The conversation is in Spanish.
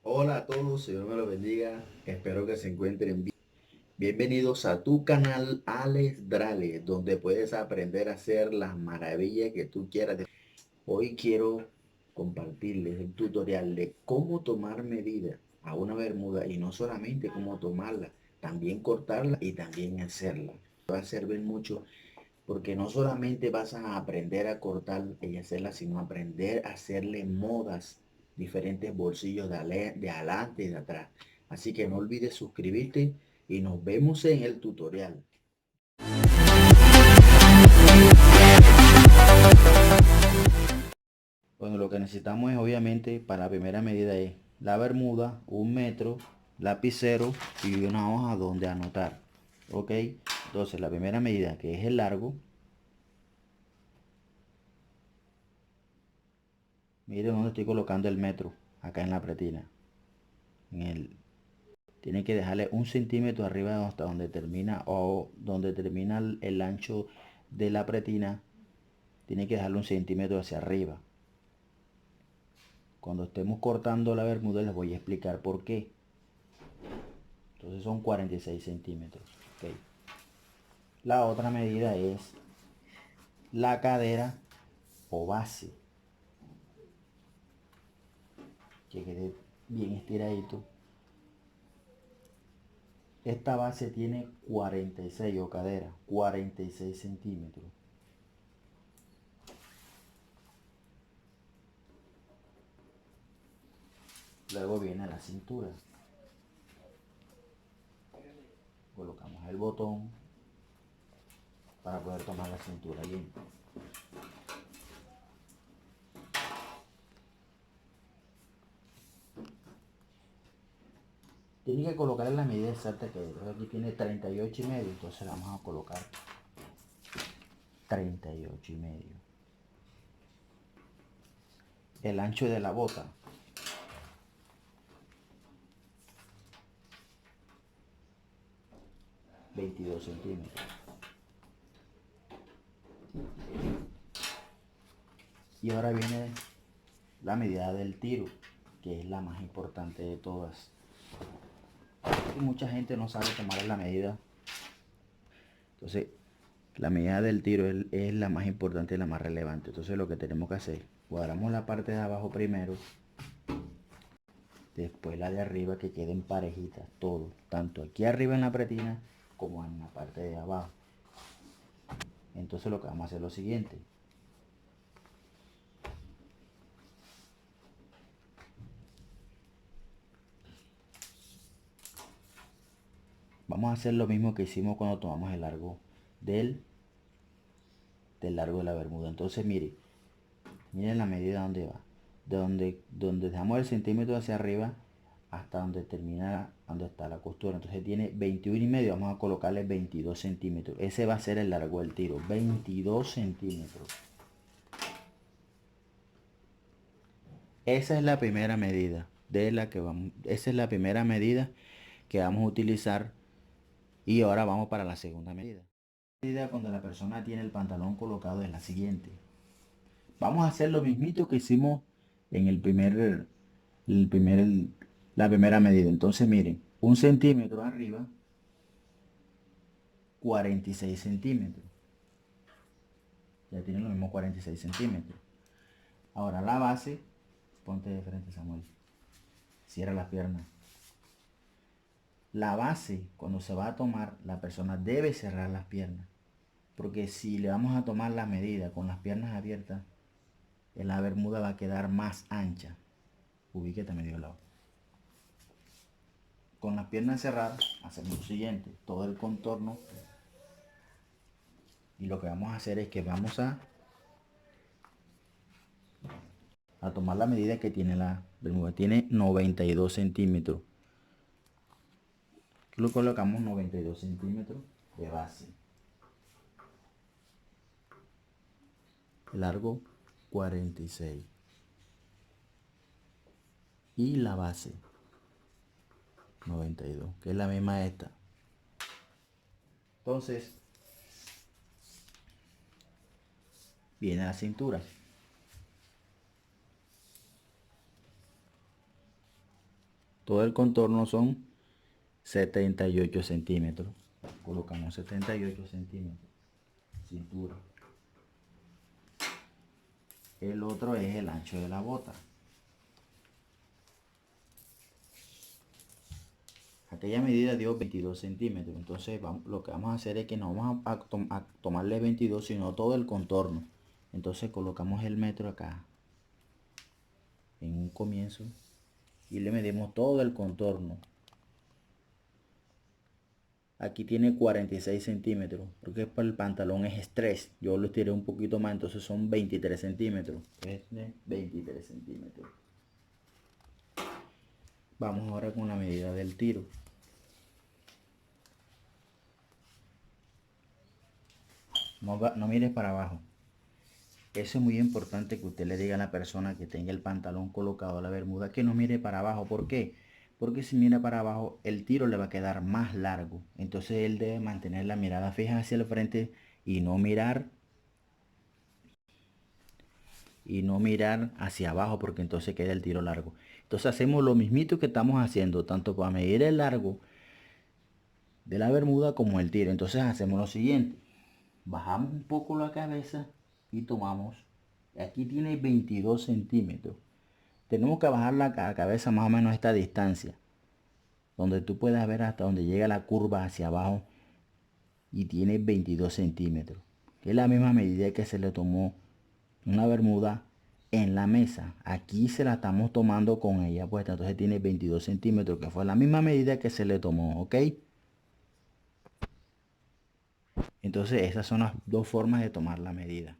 Hola a todos, Señor me lo bendiga. Espero que se encuentren bien. Bienvenidos a tu canal Alex Drale, donde puedes aprender a hacer las maravillas que tú quieras. Hoy quiero compartirles el tutorial de cómo tomar medidas a una bermuda y no solamente cómo tomarla, también cortarla y también hacerla. Va a servir mucho porque no solamente vas a aprender a cortar y hacerla, sino aprender a hacerle modas, diferentes bolsillos de adelante y de atrás. Así que no olvides suscribirte y nos vemos en el tutorial. Bueno, lo que necesitamos es obviamente para la primera medida es la bermuda, 1 metro, lapicero y una hoja donde anotar. Ok, entonces la primera medida que es el largo. Miren dónde estoy colocando el metro, acá en la pretina. En el, tiene que dejarle 1 centímetro arriba hasta donde termina o donde termina el ancho de la pretina. Tiene que dejarle 1 centímetro hacia arriba. Cuando estemos cortando la bermuda les voy a explicar por qué. Entonces son 46 centímetros. Okay. La otra medida es la cadera o base. Que quede bien estiradito. Esta base tiene 46 o cadera, 46 centímetros. Luego viene la cintura. Colocamos el botón para poder tomar la cintura bien. Tiene que colocar la medida exacta que aquí tiene 38,5, entonces le vamos a colocar 38,5. El ancho de la bota, 22 centímetros. Y ahora viene la medida del tiro, que es la más importante de todas. Y mucha gente no sabe tomar la medida. Entonces, la medida del tiro es la más importante y la más relevante. Entonces, lo que tenemos que hacer, cuadramos la parte de abajo primero, después la de arriba, que queden parejitas, todo, tanto aquí arriba en la pretina como en la parte de abajo. Entonces, lo que vamos a hacer es lo siguiente. Vamos a hacer lo mismo que hicimos cuando tomamos el largo del, del largo de la bermuda. Entonces, miren la medida donde va. De donde dejamos el centímetro hacia arriba hasta donde termina, donde está la costura. Entonces tiene 21,5, vamos a colocarle 22 centímetros. Ese va a ser el largo del tiro, 22 centímetros. Esa es la primera medida de la que vamos, esa es la primera medida que vamos a utilizar. Y ahora vamos para la segunda medida. La medida cuando la persona tiene el pantalón colocado es la siguiente. Vamos a hacer lo mismito que hicimos en el primer, la primera medida. Entonces miren, 1 centímetro arriba, 46 centímetros. Ya tienen lo mismo 46 centímetros. Ahora la base, ponte de frente, Samuel. Cierra las piernas. La base, cuando se va a tomar, la persona debe cerrar las piernas. Porque si le vamos a tomar la medida con las piernas abiertas, la bermuda va a quedar más ancha. Ubíquete medio lado. Con las piernas cerradas, hacemos lo siguiente. Todo el contorno. Y lo que vamos a hacer es que vamos a tomar la medida que tiene la bermuda. Tiene 92 centímetros. Lo colocamos 92 centímetros de base. Largo 46. Y la base 92, que es la misma de esta. Entonces, viene la cintura. Todo el contorno son 78 centímetros. Colocamos 78 centímetros. Cintura. El otro es el ancho de la bota. Aquella medida dio 22 centímetros. Entonces lo que vamos a hacer es que no vamos a tomarle 22, sino todo el contorno. Entonces colocamos el metro acá en un comienzo y le medimos todo el contorno. Aquí tiene 46 centímetros, porque para el pantalón es estrés. Yo lo estiré un poquito más, entonces son 23 centímetros. 23 centímetros. Vamos ahora con la medida del tiro. No mires para abajo. Eso es muy importante que usted le diga a la persona que tenga el pantalón colocado a la bermuda que no mire para abajo. ¿Por qué? Porque si mira para abajo, el tiro le va a quedar más largo. Entonces él debe mantener la mirada fija hacia el frente y no mirar hacia abajo, porque entonces queda el tiro largo. Entonces hacemos lo mismito que estamos haciendo, tanto para medir el largo de la bermuda como el tiro. Entonces hacemos lo siguiente. Bajamos un poco la cabeza y tomamos. Aquí tiene 22 centímetros. Tenemos que bajar la cabeza más o menos a esta distancia, donde tú puedas ver hasta donde llega la curva hacia abajo, y tiene 22 centímetros. Es la misma medida que se le tomó una bermuda en la mesa. Aquí se la estamos tomando con ella puesta, entonces tiene 22 centímetros, que fue la misma medida que se le tomó, ¿ok? Entonces esas son las dos formas de tomar la medida.